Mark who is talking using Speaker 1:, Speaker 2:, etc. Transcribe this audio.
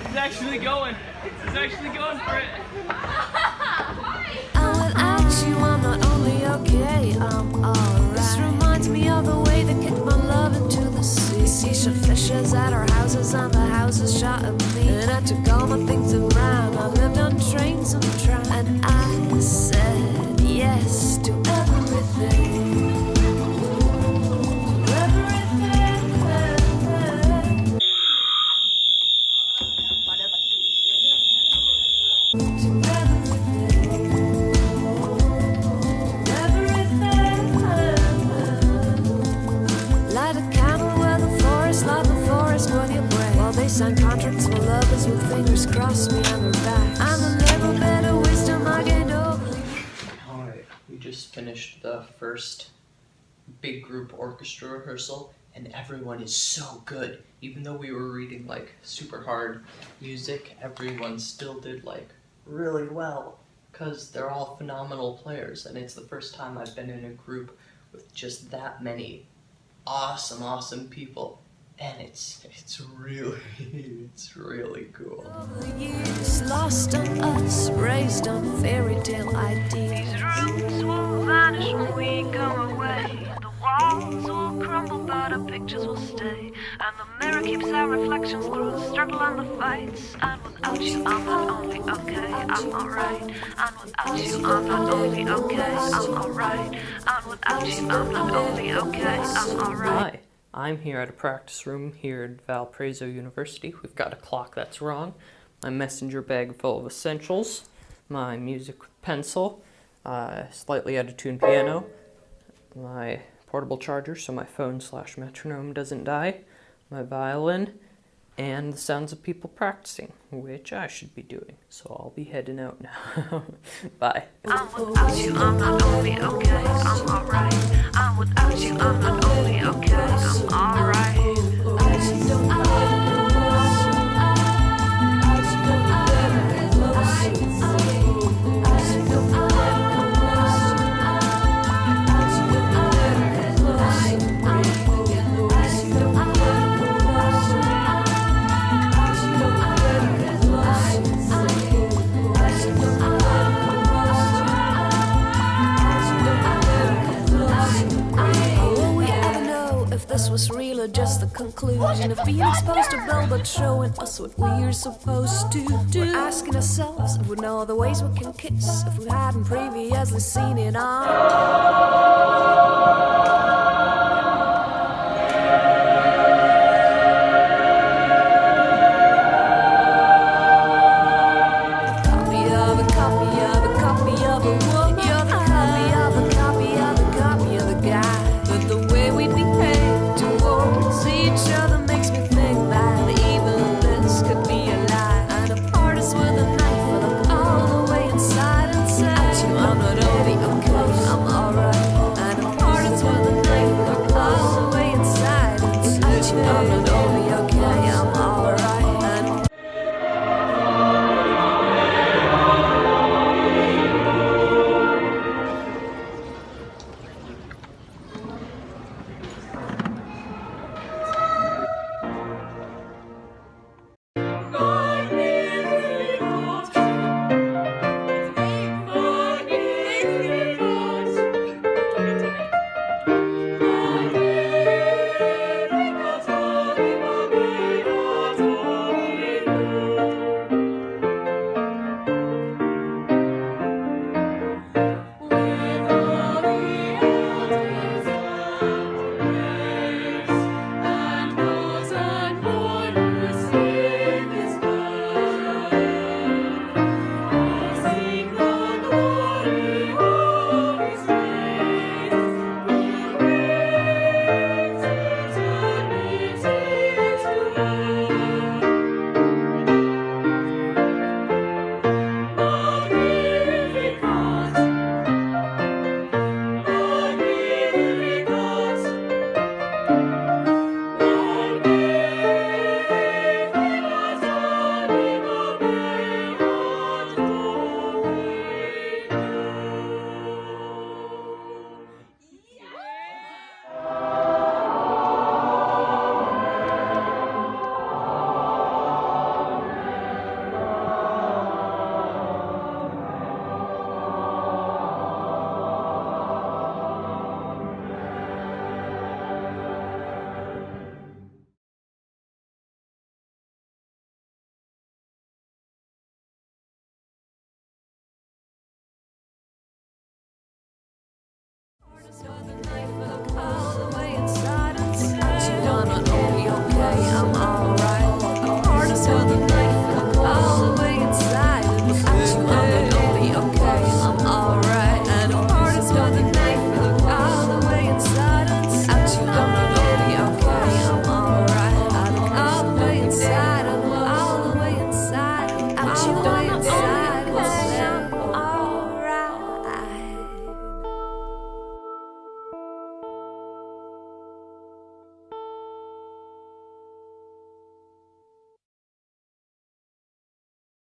Speaker 1: He's actually going. He's actually going for it.
Speaker 2: Without you, I'm not only okay, I'm alright. This reminds me of the way they kicked my love into the sea. Seashell fishes at our houses, and the houses shot at me. And I took all my things and ran. I lived on trains and trams, and I said yes to everything. Sign contracts for lovers with fingers crossed me on their backs. And a little bit of wisdom I gained over.
Speaker 1: Alright, we just finished the first big group orchestra rehearsal, and everyone is so good. Even though we were reading like super hard music, everyone still did like really well, because they're all phenomenal players, and it's the first time I've been in a group with just that many awesome people. And it's really cool.
Speaker 2: Years lost on us, raised on fairy tale ideas.
Speaker 3: These roots will vanish when we go away. The walls will crumble, but our pictures will stay. And the mirror keeps our reflections through the struggle and the fights. And without you, I'm not only okay, I'm alright. And without you, I'm not only okay, I'm alright. And without you, I'm not only okay, I'm alright.
Speaker 1: Hi. I'm here at a practice room here at Valpo University. We've got a clock that's wrong, my messenger bag full of essentials, my music pencil, slightly out of tune piano, my portable charger so my phone/metronome doesn't die, my violin, and the sounds of people practicing, which I should be doing. So I'll be heading out now. Bye.
Speaker 3: Without you, I'm not only okay, I'm alright. Without you, I'm not only okay, I'm alright.
Speaker 2: Was real or just the conclusion of being exposed to Bell, but showing us what we're supposed to do. We're asking ourselves if we know all the ways we can kiss, if we hadn't previously seen it all. Parts you